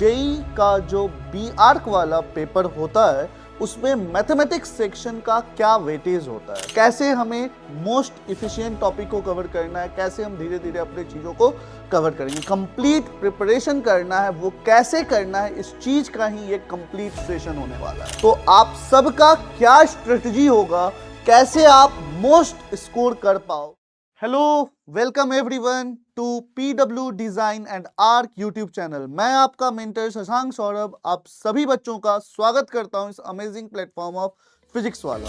JEE का जो B arc वाला पेपर होता है उसमें मैथमेटिक्स सेक्शन का क्या वेटेज होता है, कैसे हमें मोस्ट इफिशिएंट टॉपिक को कवर करना है, कैसे हम धीरे धीरे अपने चीज़ों को कवर करेंगे, कंप्लीट प्रिपरेशन करना है, वो कैसे करना है, इस चीज का ही ये कंप्लीट सेशन होने वाला है। तो आप सबका क्या स्ट्रेटजी होगा, कैसे आप मोस्ट स्कोर कर पाओ। Hello, welcome everyone to PW design and arch YouTube channel. मैं आपका मेंटर शशांक सौरभ आप सभी बच्चों का स्वागत करता हूं इस अमेजिंग प्लेटफॉर्म ऑफ फिजिक्स वाला।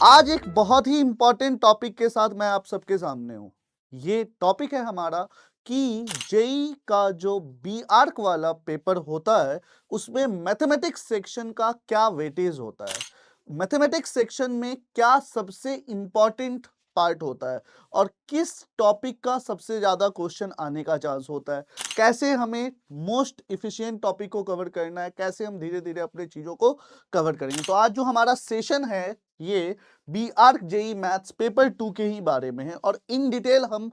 आज एक बहुत ही इंपॉर्टेंट टॉपिक के साथ मैं आप सबके सामने हूं। ये टॉपिक है हमारा कि जेई का जो बी आर्क वाला पेपर होता है उसमें मैथमेटिक्स सेक्शन का क्या वेटेज होता है, मैथमेटिक्स सेक्शन में क्या सबसे इंपॉर्टेंट पार्ट होता है और किस टॉपिक का सबसे ज़्यादा क्वेश्चन आने का चांस होता है, कैसे हमें मोस्ट इफिशिएंट टॉपिक को कवर करना है, कैसे हम धीरे धीरे अपने चीज़ों को कवर करेंगे। तो आज जो हमारा सेशन है ये B Arch JEE maths paper 2 के ही बारे में है और इन डिटेल हम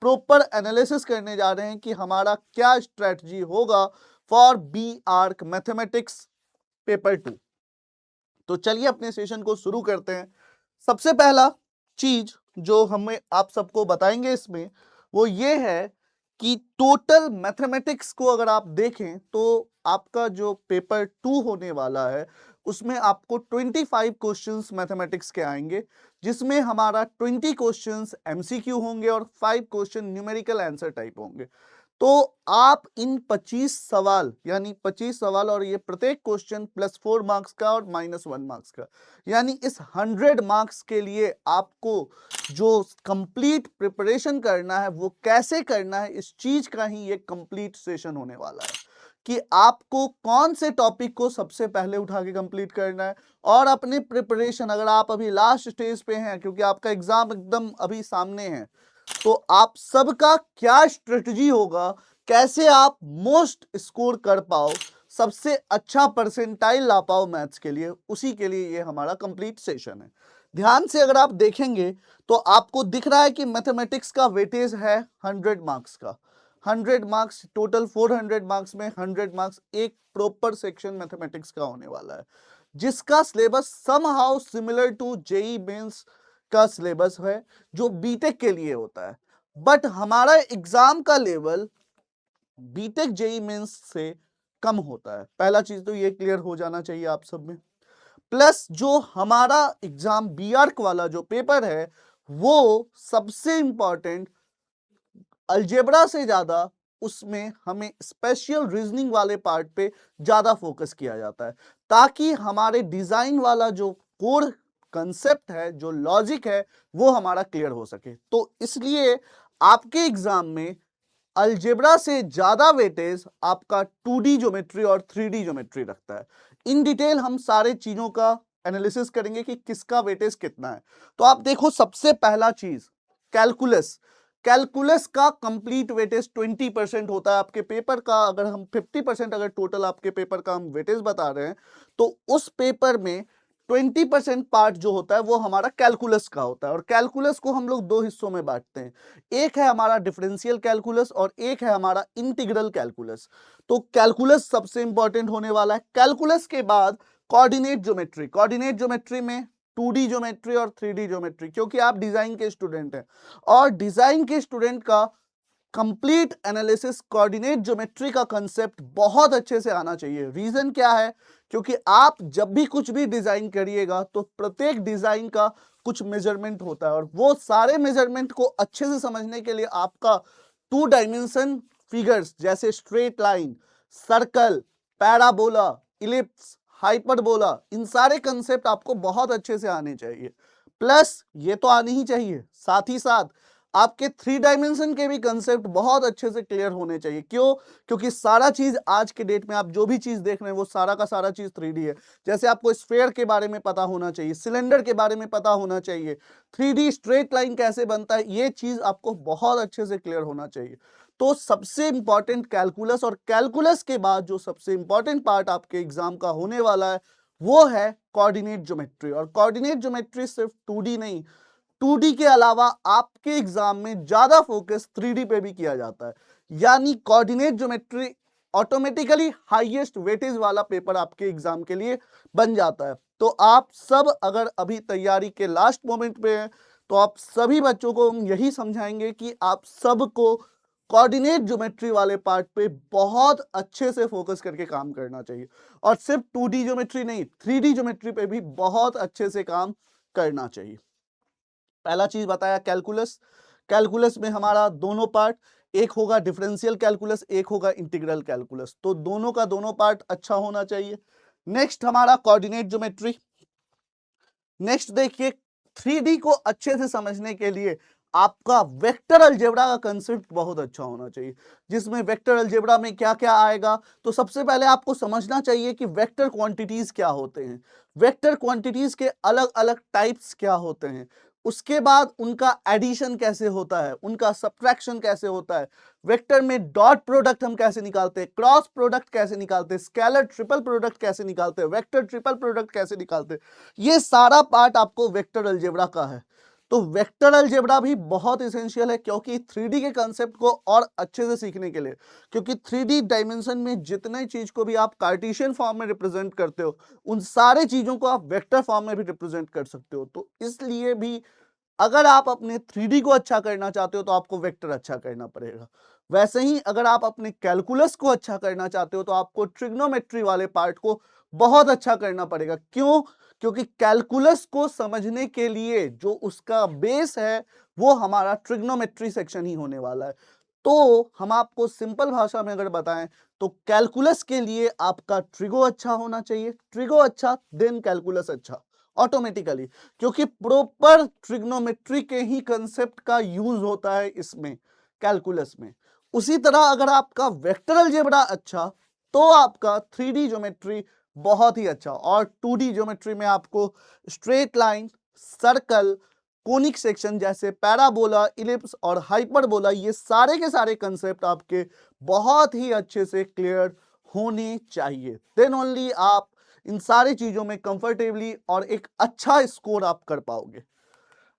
प्रॉपर एनालिसिस करने जा रहे हैं कि हमारा क्या स्ट्रेटजी होगा for B Arch mathematics paper 2। तो चलिए अपने सेशन को शुरू करते हैं। सबसे पहला चीज जो हमें आप सबको बताएंगे इसमें वो ये है कि टोटल मैथमेटिक्स को अगर आप देखें तो आपका जो पेपर 2 होने वाला है उसमें आपको 25 क्वेश्चंस मैथमेटिक्स के आएंगे, जिसमें हमारा 20 क्वेश्चंस एमसीक्यू होंगे और 5 क्वेश्चन न्यूमेरिकल आंसर टाइप होंगे। तो आप इन 25 सवाल यानी 25 सवाल और ये प्रत्येक क्वेश्चन +4 मार्क्स का और -1 मार्क्स का, यानी इस 100 मार्क्स के लिए आपको जो कंप्लीट प्रिपरेशन करना है वो कैसे करना है, इस चीज का ही ये कंप्लीट सेशन होने वाला है कि आपको कौन से टॉपिक को सबसे पहले उठा के कंप्लीट करना है और अपने प्रिपरेशन, अगर आप अभी लास्ट स्टेज पे हैं क्योंकि आपका एग्जाम एकदम अभी सामने है, तो आप सबका क्या स्ट्रेटजी होगा, कैसे आप मोस्ट स्कोर कर पाओ, सबसे अच्छा परसेंटाइल ला पाओ मैथ्स के लिए, उसी के लिए ये हमारा कंप्लीट सेशन है। ध्यान से अगर आप देखेंगे तो आपको दिख रहा है कि मैथमेटिक्स का वेटेज है 100 मार्क्स का। 100 मार्क्स टोटल 400 मार्क्स में 100 मार्क्स एक प्रॉपर सेक्शन मैथमेटिक्स का होने वाला है, जिसका syllabus somehow similar to JEE Mains का सिलेबस है जो बीटेक के लिए होता है। बट हमारा एग्जाम का लेवल बीटेक जेई मेंस से कम होता है। पहला चीज तो ये क्लियर हो जाना चाहिए आप सब में। प्लस जो हमारा एग्जाम बी आर्क वाला जो पेपर है वो सबसे इंपॉर्टेंट अलजेब्रा से ज्यादा उसमें हमें स्पेशल रीजनिंग वाले पार्ट पे ज्यादा फोकस किया जाता है, ताकि हमारे डिजाइन वाला जो कोर कंसेप्ट है, जो लॉजिक है, वो हमारा क्लियर हो सके। तो इसलिए आपके एग्जाम में अलजेब्रा से ज्यादा वेटेज आपका 2D ज्योमेट्री और 3D ज्योमेट्री रखता है। इन डिटेल हम सारे चीजों का एनालिसिस करेंगे कि किसका वेटेज कितना है। तो आप देखो, सबसे पहला चीज कैलकुलस। कैलकुलस का कंप्लीट वेटेज 20% होता है आपके पेपर का। अगर हम 50% अगर टोटल आपके पेपर का हम वेटेज बता रहे हैं तो उस पेपर में 20% पार्ट जो होता है वो हमारा कैलकुलस का होता है। और कैलकुलस को हम लोग दो हिस्सों में बांटते हैं, एक है हमारा डिफरेंशियल कैलकुलस और एक है हमारा इंटीग्रल कैलकुलस। तो कैलकुलस सबसे इंपॉर्टेंट होने वाला है। कैलकुलस के बाद कोऑर्डिनेट ज्योमेट्री। कोऑर्डिनेट ज्योमेट्री में 2D ज्योमेट्री और 3D ज्योमेट्री, क्योंकि आप डिजाइन के स्टूडेंट हैं और डिजाइन के स्टूडेंट का कंप्लीट एनालिसिस कोऑर्डिनेट ज्योमेट्री का कंसेप्ट बहुत अच्छे से आना चाहिए। रीजन क्या है? क्योंकि आप जब भी कुछ भी डिजाइन करिएगा तो प्रत्येक डिजाइन का कुछ मेजरमेंट होता है और वो सारे मेजरमेंट को अच्छे से समझने के लिए आपका 2 डायमेंशन फिगर्स जैसे straight line, circle, parabola, ellipse, hyperbola, इन सारे कंसेप्ट आपको बहुत अच्छे से आने चाहिए। प्लस ये तो आने ही चाहिए, साथ ही साथ आपके 3 डायमेंशन के भी कंसेप्ट बहुत अच्छे से क्लियर होने चाहिए। क्यों? क्योंकि सारा चीज आज के डेट में आप जो भी चीज देख रहे हैं वो सारा का सारा चीज 3D है। जैसे आपको स्फेयर के बारे में पता होना चाहिए, सिलेंडर के बारे में पता होना चाहिए, 3D स्ट्रेट लाइन कैसे बनता है, ये चीज आपको बहुत अच्छे से क्लियर होना चाहिए। तो सबसे इंपॉर्टेंट कैलकुलस, और कैलकुलस के बाद जो सबसे इंपॉर्टेंट पार्ट आपके एग्जाम का होने वाला है वो है कोऑर्डिनेट ज्योमेट्री। और कोऑर्डिनेट ज्योमेट्री सिर्फ 2D नहीं, 2D के अलावा आपके एग्जाम में ज्यादा फोकस 3D पे भी किया जाता है। यानी coordinate geometry automatically highest weightage वाला पेपर आपके एग्जाम के लिए बन जाता है। तो आप सब अगर अभी तैयारी के लास्ट मोमेंट पे हैं तो आप सभी बच्चों को हम यही समझाएंगे कि आप सबको कोऑर्डिनेट ज्योमेट्री वाले पार्ट पे बहुत अच्छे से फोकस करके काम करना चाहिए। और सिर्फ 2D ज्योमेट्री नहीं, 3D ज्योमेट्री पे भी बहुत अच्छे से काम करना चाहिए। पहला चीज बताया कैलकुलस। कैलकुलस में हमारा दोनों पार्ट, एक होगा डिफरेंशियल कैलकुलस, एक होगा इंटीग्रल कैलकुलस, तो दोनों का दोनों पार्ट अच्छा होना चाहिए। नेक्स्ट हमारा कोऑर्डिनेट ज्योमेट्री। नेक्स्ट देखिए, 3D को अच्छे से समझने के लिए आपका वेक्टर अलजेब्रा का कंसेप्ट बहुत अच्छा होना चाहिए, जिसमें वेक्टर अलजेब्रा में क्या क्या आएगा। तो सबसे पहले आपको समझना चाहिए कि वेक्टर क्वांटिटीज क्या होते हैं, वेक्टर क्वांटिटीज के अलग अलग टाइप्स क्या होते हैं, उसके बाद उनका एडिशन कैसे होता है, उनका सब्ट्रैक्शन कैसे होता है, वेक्टर में डॉट प्रोडक्ट हम कैसे निकालते हैं, क्रॉस प्रोडक्ट कैसे निकालते हैं, स्केलर ट्रिपल प्रोडक्ट कैसे निकालते हैं, वेक्टर ट्रिपल प्रोडक्ट कैसे निकालते हैं, ये सारा पार्ट आपको वेक्टर अलजेब्रा का है। तो वेक्टर अलजेब्रा भी बहुत इसेंशियल है, क्योंकि 3D के कंसेप्ट को और अच्छे से सीखने के लिए, क्योंकि 3D डायमेंशन में जितने चीज को भी आप कार्टेशियन फॉर्म में रिप्रेजेंट करते हो, उन सारे चीजों को आप वेक्टर फॉर्म में भी रिप्रेजेंट कर सकते हो। तो इसलिए भी अगर आप अपने 3D को अच्छा करना चाहते हो तो आपको वेक्टर अच्छा करना पड़ेगा। वैसे ही अगर आप अपने कैलकुलस को अच्छा करना चाहते हो तो आपको ट्रिग्नोमेट्री वाले पार्ट को बहुत अच्छा करना पड़ेगा। क्यों? क्योंकि कैलकुलस को समझने के लिए जो उसका बेस है वो हमारा ट्रिग्नोमेट्री सेक्शन ही होने वाला है। तो हम आपको सिंपल भाषा में अगर बताएं तो कैलकुलस के लिए आपका ट्रिगो अच्छा होना चाहिए, ट्रिगो अच्छा देन कैलकुलस अच्छा ऑटोमेटिकली, क्योंकि प्रॉपर ट्रिग्नोमेट्री के ही कंसेप्ट का यूज होता है इसमें कैलकुलस में। उसी तरह अगर आपका वेक्टर अलजेब्रा अच्छा तो आपका 3D ज्योमेट्री बहुत ही अच्छा, और 2D ज्योमेट्री में आपको straight line, circle, conic section जैसे पैराबोला, इलिप्स और हाइपरबोला, ये सारे के सारे कंसेप्ट आपके बहुत ही अच्छे से क्लियर होने चाहिए। देन ओनली आप इन सारी चीजों में कंफर्टेबली और एक अच्छा स्कोर आप कर पाओगे।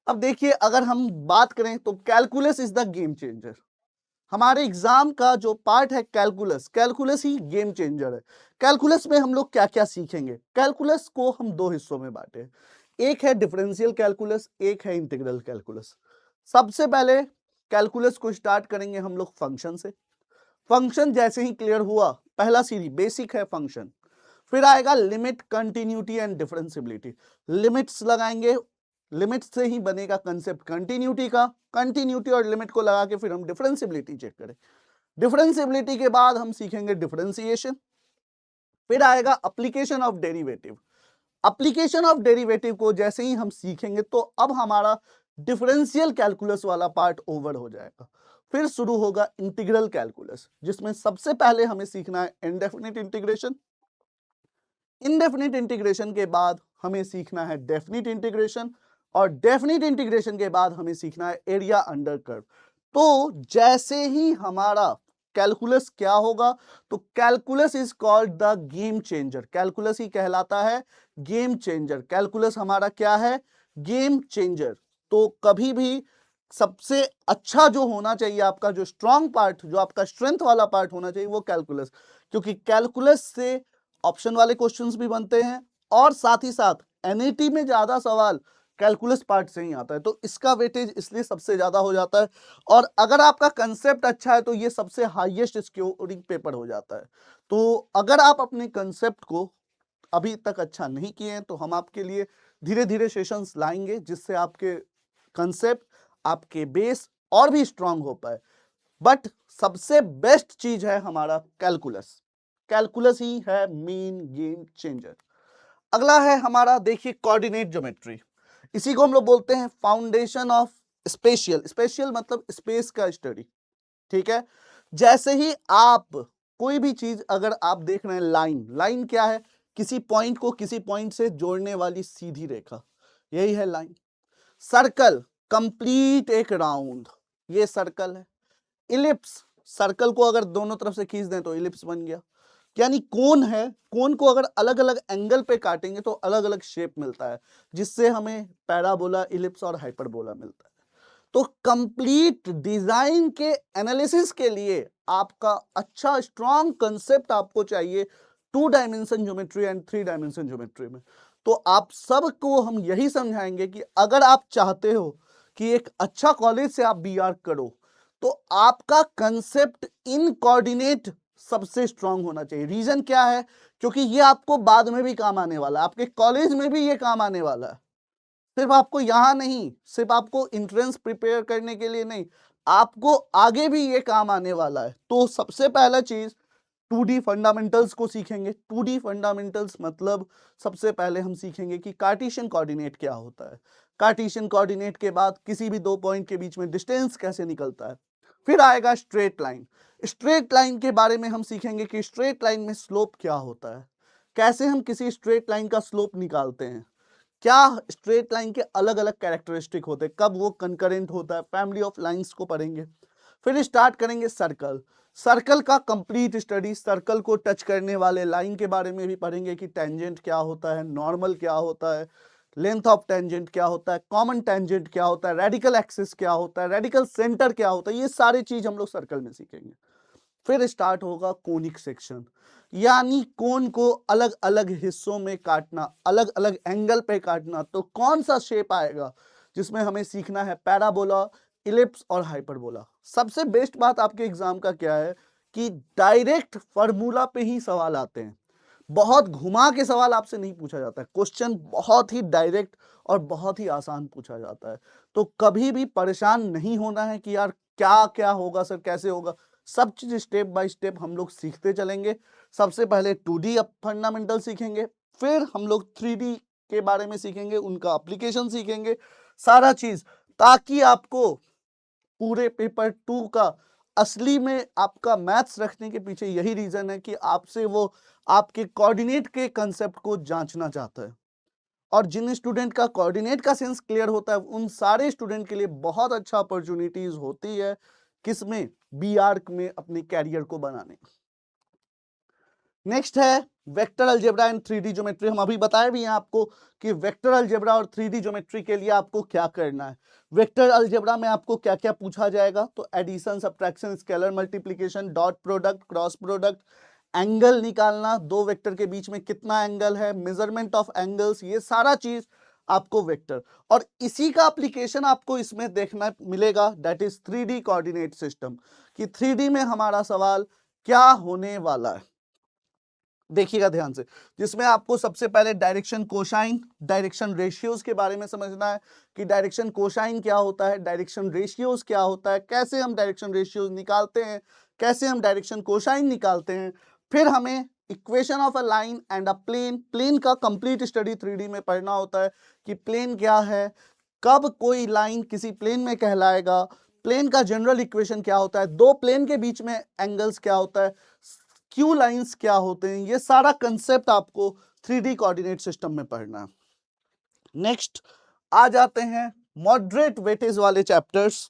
अब देखिए, अगर हम बात करें तो calculus is the game changer. हमारे एग्जाम का जो पार्ट है कैलकुलस, कैलकुलस ही गेम चेंजर है। कैलकुलस में हम लोग क्या क्या सीखेंगे? कैलकुलस को हम दो हिस्सों में बांटे हैं, एक है डिफरेंशियल कैलकुलस, एक है इंटीग्रल कैलकुलस। सबसे पहले कैलकुलस को स्टार्ट करेंगे हम लोग फंक्शन से। फंक्शन जैसे ही क्लियर हुआ, पहला सीढ़ी बेसिक है फंक्शन, फिर आएगा limit, continuity and differentiability. Limits लगाएंगे, लिमिट से ही बनेगा कंसेप्ट कंटिन्यूटी का, कंटिन्यूटी और लिमिट को लगा के फिर हम डिफरेंशियबिलिटी चेक करें। डिफरेंशियबिलिटी के बाद हम सीखेंगे डिफरेंशिएशन, फिर आएगा application of derivative. Application of derivative को जैसे ही हम सीखेंगे तो अब हमारा डिफरेंशियल कैलकुलस वाला पार्ट ओवर हो जाएगा। फिर शुरू होगा इंटीग्रल कैलकुलस, जिसमें सबसे पहले हमें सीखना है इनडेफिनिट इंटीग्रेशन। इनडेफिनिट इंटीग्रेशन के बाद हमें सीखना है डेफिनिट इंटीग्रेशन, और डेफिनिट इंटीग्रेशन के बाद हमें सीखना है एरिया अंडर कर्व। तो जैसे ही हमारा कैलकुलस क्या होगा, तो calculus is called the game changer. Calculus ही कहलाता है गेम चेंजर। कैलकुलस हमारा क्या है? Game changer. तो कभी भी सबसे अच्छा जो होना चाहिए, आपका जो स्ट्रॉन्ग पार्ट, जो आपका स्ट्रेंथ वाला पार्ट होना चाहिए, वो कैलकुलस, क्योंकि कैलकुलस से ऑप्शन वाले क्वेश्चंस भी बनते हैं और साथ ही साथ एनईटी में ज्यादा सवाल कैलकुलस पार्ट से ही आता है, तो इसका वेटेज इसलिए सबसे ज्यादा हो जाता है। और अगर आपका कंसेप्ट अच्छा है तो ये सबसे हाईएस्ट स्कोरिंग पेपर हो जाता है। तो अगर आप अपने कंसेप्ट को अभी तक अच्छा नहीं किए हैं तो हम आपके लिए धीरे धीरे सेशंस लाएंगे, जिससे आपके कंसेप्ट, आपके बेस और भी स्ट्रांग हो पाए। बट सबसे बेस्ट चीज है हमारा कैलकुलस। कैलकुलस ही है मेन गेम चेंजर। अगला है हमारा, देखिए, कोऑर्डिनेट ज्योमेट्री। इसी को हम लोग बोलते हैं फाउंडेशन ऑफ स्पेशियल। स्पेशियल मतलब स्पेस का स्टडी, ठीक है। जैसे ही आप कोई भी चीज अगर आप देख रहे हैं, लाइन, लाइन क्या है? किसी पॉइंट को किसी पॉइंट से जोड़ने वाली सीधी रेखा, यही है लाइन। सर्कल, कंप्लीट एक राउंड, ये सर्कल है। इलिप्स, सर्कल को अगर दोनों तरफ से खींच दें तो इलिप्स बन गया। यानी कोन है, कोन को अगर अलग अलग एंगल पे काटेंगे तो अलग अलग शेप मिलता है, जिससे हमें पैराबोला, इलिप्स और हाइपरबोला मिलता है। तो कंप्लीट डिजाइन के एनालिसिस के लिए आपका अच्छा स्ट्रॉन्ग कंसेप्ट आपको चाहिए 2 dimension geometry and 3 dimension geometry में। तो आप सबको हम यही समझाएंगे कि अगर आप चाहते हो कि एक अच्छा कॉलेज से आप बीआर करो, तो आपका कंसेप्ट इन कोऑर्डिनेट सबसे स्ट्रांग होना चाहिए। रीजन क्या है? क्योंकि ये आपको बाद में भी काम आने वाला है, आपके कॉलेज में भी ये काम आने वाला है। सिर्फ आपको यहां नहीं, सिर्फ आपको एंट्रेंस प्रिपेयर करने के लिए नहीं, आपको आगे भी ये काम आने वाला है। तो सबसे पहला चीज 2D फंडामेंटल्स को सीखेंगे। 2D फंडामेंटल्स मतलब सबसे पहले हम सीखेंगे कि कार्टेशियन कोऑर्डिनेट क्या होता है। कार्टेशियन कोऑर्डिनेट के बाद किसी भी 2 पॉइंट के बीच में डिस्टेंस कैसे निकलता है। फिर आएगा स्ट्रेट लाइन। स्ट्रेट लाइन के बारे में हम सीखेंगे कि स्ट्रेट लाइन में स्लोप क्या होता है, कैसे हम किसी स्ट्रेट लाइन का स्लोप निकालते हैं, क्या स्ट्रेट लाइन के अलग अलग कैरेक्टरिस्टिक होते हैं, कब वो कंकरेंट होता है, फैमिली ऑफ लाइंस को पढ़ेंगे। फिर स्टार्ट करेंगे सर्कल। सर्कल का कंप्लीट स्टडी, सर्कल को टच करने वाले लाइन के बारे में भी पढ़ेंगे कि टेंजेंट क्या होता है, नॉर्मल क्या होता है, लेंथ ऑफ टेंजेंट क्या होता है, कॉमन टेंजेंट क्या होता है, रेडिकल एक्सिस क्या होता है, रेडिकल सेंटर क्या होता है। ये सारी चीज हम लोग सर्कल में सीखेंगे। फिर स्टार्ट होगा कोनिक सेक्शन, यानी कोन को अलग अलग हिस्सों में काटना, अलग अलग एंगल पे काटना। तो कौन सा शेप आएगा जिसमें हमें सीखना है पैराबोला, इलिप्स और हाइपरबोला। सबसे बेस्ट बात आपके एग्जाम का क्या है कि डायरेक्ट फार्मूला पे ही सवाल आते हैं, बहुत घुमा के सवाल आपसे नहीं पूछा जाता है। क्वेश्चन बहुत ही डायरेक्ट और बहुत ही आसान पूछा जाता है। तो कभी भी परेशान नहीं होना है कि यार क्या क्या होगा सर, कैसे होगा। सब चीज स्टेप बाय स्टेप हम लोग सीखते चलेंगे। सबसे पहले 2D फंडामेंटल सीखेंगे, फिर हम लोग 3D के बारे में सीखेंगे, उनका एप्लीकेशन सीखेंगे, सारा चीज, ताकि आपको पूरे पेपर 2 का असली में आपका मैथ्स रखने के पीछे यही रीजन है कि आपसे वो आपके कोऑर्डिनेट के कंसेप्ट को जांचना चाहता है। और जिन स्टूडेंट का कोऑर्डिनेट का सेंस क्लियर होता है, उन सारे स्टूडेंट के लिए बहुत अच्छा अपॉर्चुनिटीज होती है किसमें, बी आर्क में अपने कैरियर को बनाने। नेक्स्ट है vector algebra and 3D geometry. हम अभी बताए भी हैं आपको कि वेक्टर अलजेब्रा और 3D ज्योमेट्री के लिए आपको क्या करना है। वेक्टर अलजेब्रा में आपको क्या क्या पूछा जाएगा, तो addition, subtraction, scalar multiplication, dot product, cross product, angle निकालना, दो वेक्टर के बीच में कितना एंगल है, मेजरमेंट ऑफ एंगल्स, ये सारा चीज आपको वेक्टर। और इसी का एप्लीकेशन आपको इसमें देखना मिलेगा, that is 3D coordinate system, कि 3D में हमारा सवाल क्या होने वाला है। देखिएगा ध्यान से, जिसमें आपको सबसे पहले डायरेक्शन कोसाइन, डायरेक्शन रेशियोज के बारे में समझना है कि डायरेक्शन कोसाइन क्या होता है, डायरेक्शन रेशियोज क्या होता है, कैसे हम डायरेक्शन रेशियोज निकालते हैं, कैसे हम डायरेक्शन कोसाइन निकालते हैं। फिर हमें equation of a line and a plane, plane का कंप्लीट स्टडी 3D में पढ़ना होता है कि प्लेन क्या है, कब कोई लाइन किसी प्लेन में कहलाएगा, प्लेन का जनरल इक्वेशन क्या होता है, दो प्लेन के बीच में एंगल्स क्या होता है, क्यू लाइंस क्या होते हैं, ये सारा कंसेप्ट आपको 3D कोऑर्डिनेट सिस्टम में पढ़ना है। नेक्स्ट आ जाते हैं मॉडरेट वेटेज वाले चैप्टर्स।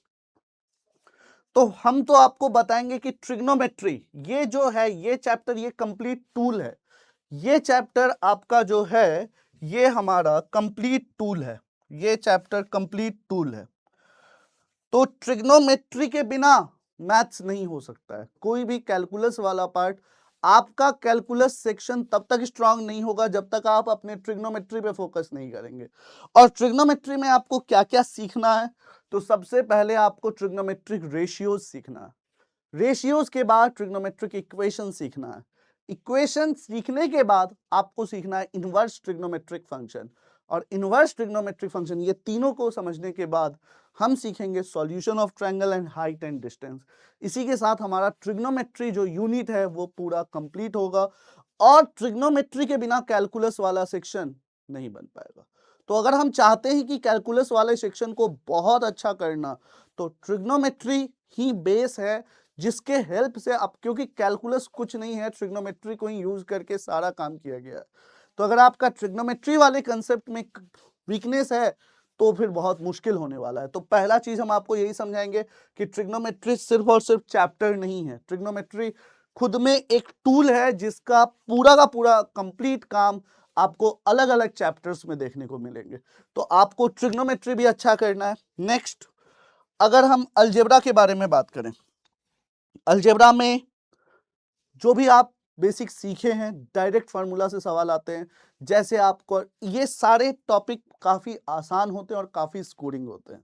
तो हम तो आपको बताएंगे कि ट्रिग्नोमेट्री ये जो है, ये चैप्टर, ये कंप्लीट टूल है। ये चैप्टर आपका जो है, ये हमारा कंप्लीट टूल है, ये चैप्टर कंप्लीट टूल है। तो ट्रिग्नोमेट्री के बिना मैथ्स नहीं हो सकता है, कोई भी कैलकुलस वाला पार्ट। आपका कैलकुलस सेक्शन तब तक स्ट्रांग नहीं होगा जब तक आप अपने ट्रिग्नोमेट्री पे फोकस नहीं करेंगे। और ट्रिग्नोमेट्री में आपको क्या क्या सीखना है, तो सबसे पहले आपको ट्रिग्नोमेट्रिक रेशियोज सीखना है, रेशियोज के बाद ट्रिग्नोमेट्रिक इक्वेशन सीखना है, इक्वेशन सीखने के बाद आपको सीखना है इनवर्स ट्रिग्नोमेट्रिक फंक्शन, और इनवर्स ट्रिग्नोमेट्रिक फंक्शन, ये तीनों को समझने के बाद हम सीखेंगे solution of triangle and height and distance. इसी के साथ हमारा ट्रिग्नोमेट्री जो यूनिट है वो पूरा कंप्लीट होगा। और ट्रिग्नोमेट्री के बिना कैलकुलस वाला सेक्शन नहीं बन पाएगा। तो अगर हम चाहते हैं कि कैलकुलस वाले सेक्शन को बहुत अच्छा करना, तो ट्रिग्नोमेट्री ही बेस है जिसके हेल्प से आप, क्योंकि कैलकुलस कुछ नहीं है, ट्रिग्नोमेट्री को ही यूज करके सारा काम किया गया है। तो अगर आपका ट्रिग्नोमेट्री वाले कंसेप्ट में वीकनेस है तो फिर बहुत मुश्किल होने वाला है। तो पहला चीज हम आपको यही समझाएंगे कि ट्रिग्नोमेट्री सिर्फ और सिर्फ चैप्टर नहीं है, ट्रिग्नोमेट्री खुद में एक टूल है जिसका पूरा का पूरा कंप्लीट काम आपको अलग अलग चैप्टर्स में देखने को मिलेंगे। तो आपको ट्रिग्नोमेट्री भी अच्छा करना है। नेक्स्ट, अगर हम अलजेब्रा के बारे में बात करें, अलजेब्रा में जो भी आप बेसिक सीखे हैं, डायरेक्ट फार्मूला से सवाल आते हैं, जैसे आपको ये सारे टॉपिक काफी आसान होते हैं और काफी स्कोरिंग होते हैं।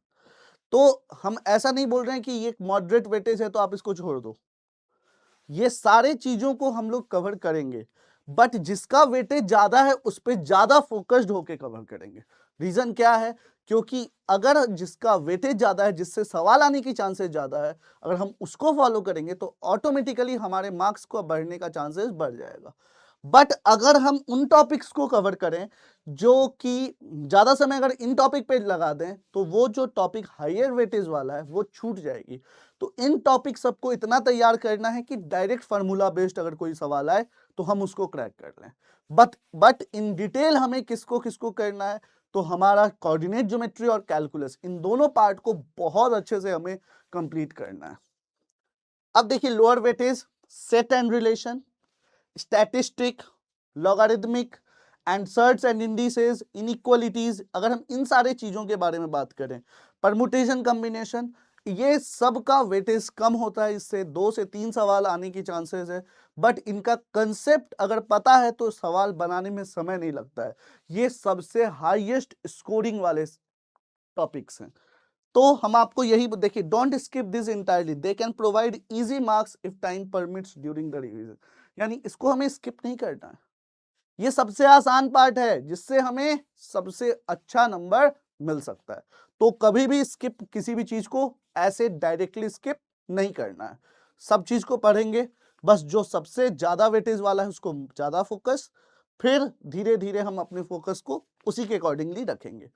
तो हम ऐसा नहीं बोल रहे हैं कि ये मॉडरेट वेटेज है तो आप इसको छोड़ दो, ये सारे चीजों को हम लोग कवर करेंगे, बट जिसका वेटेज ज्यादा है उस पर ज्यादा फोकस्ड होके कवर करेंगे। रीजन क्या है? क्योंकि अगर जिसका वेटेज ज्यादा है, जिससे सवाल आने की चांसेस ज्यादा है, अगर हम उसको फॉलो करेंगे तो ऑटोमेटिकली हमारे मार्क्स को बढ़ने का चांसेस बढ़ जाएगा। बट अगर हम उन टॉपिक्स को कवर करें जो कि ज्यादा समय अगर इन टॉपिक पे लगा दें तो वो जो टॉपिक हायर वेटेज वाला है वो छूट जाएगी। तो इन टॉपिक सबको इतना तैयार करना है कि डायरेक्ट फार्मूला बेस्ड अगर कोई सवाल आए तो हम उसको क्रैक कर लें। बट इन डिटेल हमें किसको किसको करना है, तो हमारा कोऑर्डिनेट ज्योमेट्री और कैलकुलस, इन दोनों पार्ट को बहुत अच्छे से हमें कंप्लीट करना है। अब देखिए, lower weightage, set and relation, statistic, logarithmic, and shirts and indices, inequalities, अगर हम इन सारे चीजों के बारे में बात करें, परमुटेशन कॉम्बिनेशन, ये सब का वेटेज कम होता है, इससे 2 से 3 सवाल आने की चांसेस है। बट इनका कंसेप्ट अगर पता है तो सवाल बनाने में समय नहीं लगता है। ये सबसे हाईएस्ट स्कोरिंग वाले टॉपिक्स हैं। तो हम आपको यही देखिए, don't skip this entirely, they can provide easy marks if time permits during the revision. यानी इसको हमें स्किप नहीं करना है, ये सबसे आसान पार्ट है जिससे हमें सबसे अच्छा नंबर मिल सकता है। तो कभी भी स्किप, किसी भी चीज को ऐसे डायरेक्टली स्किप नहीं करना है, सब चीज को पढ़ेंगे, बस जो सबसे ज्यादा वेटेज वाला है उसको ज्यादा फोकस, फिर धीरे धीरे हम अपने फोकस को उसी के अकॉर्डिंगली रखेंगे,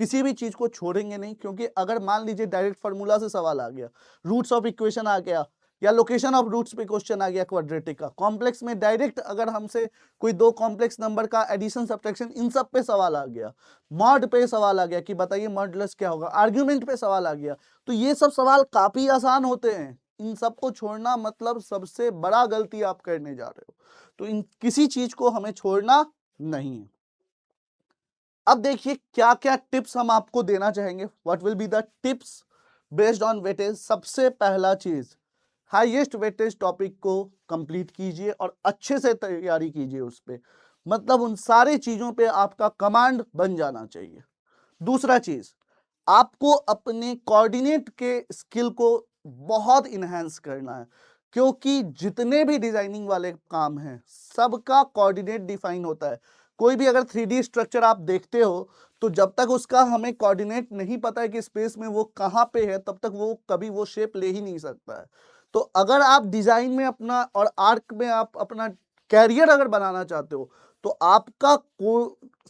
किसी भी चीज को छोड़ेंगे नहीं। क्योंकि अगर मान लीजिए डायरेक्ट फार्मूला से सवाल आ गया, रूट्स ऑफ इक्वेशन आ गया, या लोकेशन ऑफ रूट्स पे क्वेश्चन आ गया क्वाड्रेटिक का, कॉम्प्लेक्स में डायरेक्ट अगर हमसे कोई 2 कॉम्प्लेक्स नंबर का एडिशन सब्ट्रैक्शन इन सब पे सवाल आ गया, मॉड पे सवाल आ गया कि बताइए मॉडुलस क्या होगा, आर्ग्यूमेंट पे सवाल आ गया, तो ये सब सवाल काफी आसान होते हैं। इन सबको छोड़ना मतलब सबसे बड़ा गलती आप करने जा रहे हो। तो इन किसी चीज को हमें छोड़ना नहीं है। अब देखिए क्या क्या टिप्स हम आपको देना चाहेंगे, what will be the tips based on weightage. सबसे पहला चीज, हाईएस्ट वेटेज टॉपिक को कंप्लीट कीजिए और अच्छे से तैयारी कीजिए उस पे, मतलब उन सारी चीजों पे आपका कमांड बन जाना चाहिए। दूसरा चीज, आपको अपने कोऑर्डिनेट के स्किल को बहुत इनहेंस करना है, क्योंकि जितने भी डिजाइनिंग वाले काम हैं सबका कोऑर्डिनेट डिफाइन होता है। कोई भी अगर 3D स्ट्रक्चर आप देखते हो तो जब तक उसका हमें कोऑर्डिनेट नहीं पता है कि स्पेस में वो कहाँ पे है, तब तक वो कभी वो शेप ले ही नहीं सकता है। तो अगर आप डिजाइन में अपना और आर्क में आप अपना कैरियर अगर बनाना चाहते हो तो आपका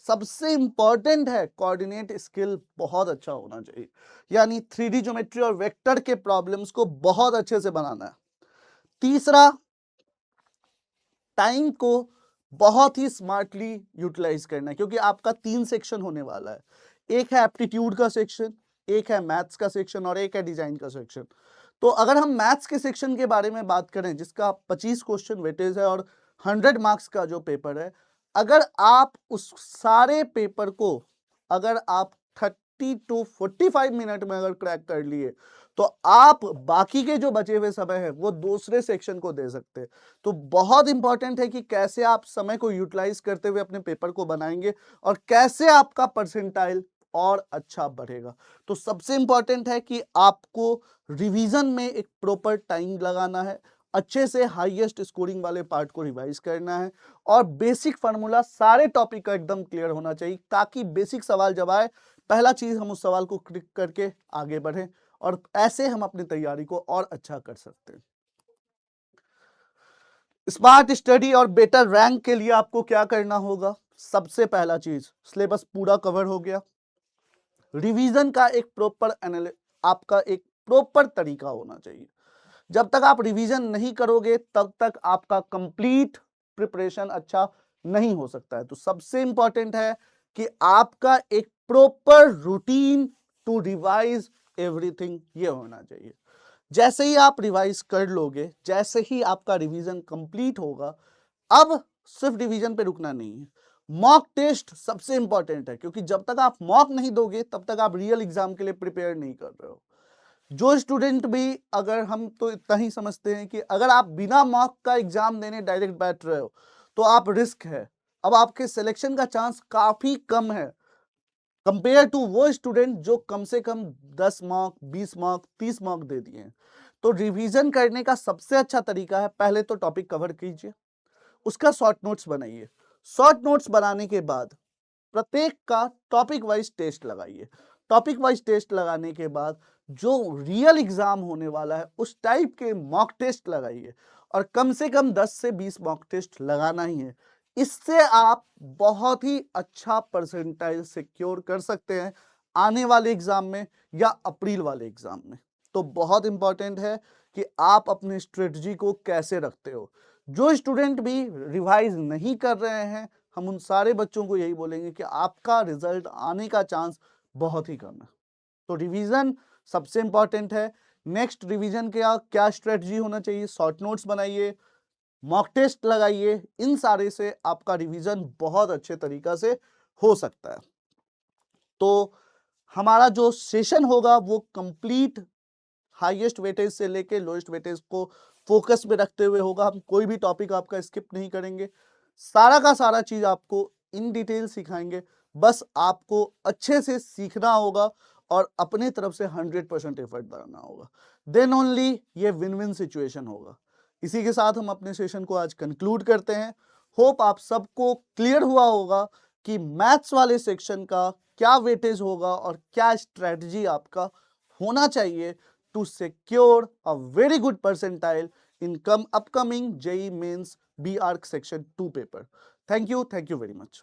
सबसे इंपॉर्टेंट है कोऑर्डिनेट स्किल बहुत अच्छा होना चाहिए। यानी 3D ज्योमेट्री और वेक्टर के प्रॉब्लम्स को बहुत अच्छे से बनाना है। तीसरा, टाइम को बहुत ही स्मार्टली यूटिलाइज करना है, क्योंकि आपका 3 सेक्शन होने वाला है, एक है एप्टीट्यूड का सेक्शन, एक है मैथ्स का सेक्शन और एक है डिजाइन का सेक्शन। तो अगर हम मैथ्स के सेक्शन के बारे में बात करें जिसका 25 क्वेश्चन वेटेज है और 100 मार्क्स का जो पेपर है, अगर आप उस सारे पेपर को अगर आप 30 to 45 मिनट में अगर क्रैक कर लिए तो आप बाकी के जो बचे हुए समय है वो दूसरे सेक्शन को दे सकते हैं। तो बहुत इंपॉर्टेंट है कि कैसे आप समय को यूटिलाइज करते हुए अपने पेपर को बनाएंगे और कैसे आपका परसेंटाइल और अच्छा बढ़ेगा। तो सबसे इंपॉर्टेंट है कि आपको रिवीजन में एक प्रॉपर टाइम लगाना है, अच्छे से हाईएस्ट स्कोरिंग वाले पार्ट को रिवाइज करना है और बेसिक फार्मूला सारे टॉपिक का एकदम क्लियर होना चाहिए, ताकि बेसिक सवाल जब आए पहला चीज हम उस सवाल को क्लिक करके आगे बढ़ें और ऐसे हम अपनी तैयारी को और अच्छा कर सकते हैं। स्मार्ट स्टडी और बेटर रैंक के लिए आपको क्या करना होगा? सबसे पहला चीज, सिलेबस पूरा कवर हो गया, रिवीजन का एक प्रॉपर आपका एक प्रॉपर तरीका होना चाहिए। जब तक आप रिवीजन नहीं करोगे तब तक आपका कंप्लीट प्रिपरेशन अच्छा नहीं हो सकता है। तो सबसे इंपॉर्टेंट है कि आपका एक proper routine to revise everything ये होना चाहिए। जैसे ही आप रिवाइज कर लोगे, जैसे ही आपका रिवीजन कंप्लीट होगा, अब सिर्फ रिवीजन पे रुकना नहीं है, मॉक टेस्ट सबसे इंपॉर्टेंट है, क्योंकि जब तक आप मॉक नहीं दोगे तब तक आप रियल एग्जाम के लिए प्रिपेयर नहीं कर रहे हो। जो स्टूडेंट भी, अगर हम तो इतना ही समझते हैं कि अगर आप बिना मॉक का एग्जाम देने डायरेक्ट बैठ रहे हो तो आप रिस्क है, अब आपके सिलेक्शन का चांस काफी कम है कंपेयर टू वो स्टूडेंट जो कम से कम 10 मार्क, 20 मार्क, 30 मार्क दे दिए हैं। तो रिवीजन करने का सबसे अच्छा तरीका है, पहले तो टॉपिक कवर कीजिए, उसका शॉर्ट नोट्स बनाइए, शॉर्ट नोट्स बनाने के बाद प्रत्येक का टॉपिक वाइज टेस्ट लगाइए, टॉपिक वाइज टेस्ट लगाने के बाद जो रियल एग्जाम होने वाला है उस टाइप के मॉक टेस्ट लगाइए, और कम से कम 10 से 20 मॉक टेस्ट लगाना ही है। इससे आप बहुत ही अच्छा परसेंटाइल सिक्योर कर सकते हैं आने वाले एग्जाम में या अप्रैल वाले एग्जाम में। तो बहुत इंपॉर्टेंट है कि आप अपनी स्ट्रेटजी को कैसे रखते हो। जो स्टूडेंट भी रिवाइज नहीं कर रहे हैं, हम उन सारे बच्चों को यही बोलेंगे कि आपका रिजल्ट आने का चांस बहुत ही कम है। तो रिवीजन सबसे इंपॉर्टेंट है। नेक्स्ट रिवीजन के क्या स्ट्रेटजी होना चाहिए, शॉर्ट नोट्स बनाइए, मॉक टेस्ट लगाइए, इन सारे से आपका रिवीजन बहुत अच्छे तरीका से हो सकता है। तो हमारा जो सेशन होगा वो कंप्लीट हाईएस्ट वेटेज से लेके लोएस्ट वेटेज को फोकस में रखते हुए होगा। हम कोई भी टॉपिक आपका स्किप नहीं करेंगे, सारा का सारा चीज आपको इन डिटेल सिखाएंगे। बस आपको अच्छे से सीखना होगा और अपने तरफ से 100% एफर्ट डालना होगा, देन ओनली ये विन विन सिचुएशन होगा। इसी के साथ हम अपने सेशन को आज कंक्लूड करते हैं। होप आप सबको क्लियर हुआ होगा कि मैथ्स वाले सेक्शन का क्या वेटेज होगा और क्या स्ट्रेटजी आपका होना चाहिए to secure a very good percentile in upcoming JEE Mains B Arc Section 2 paper. Thank you very much.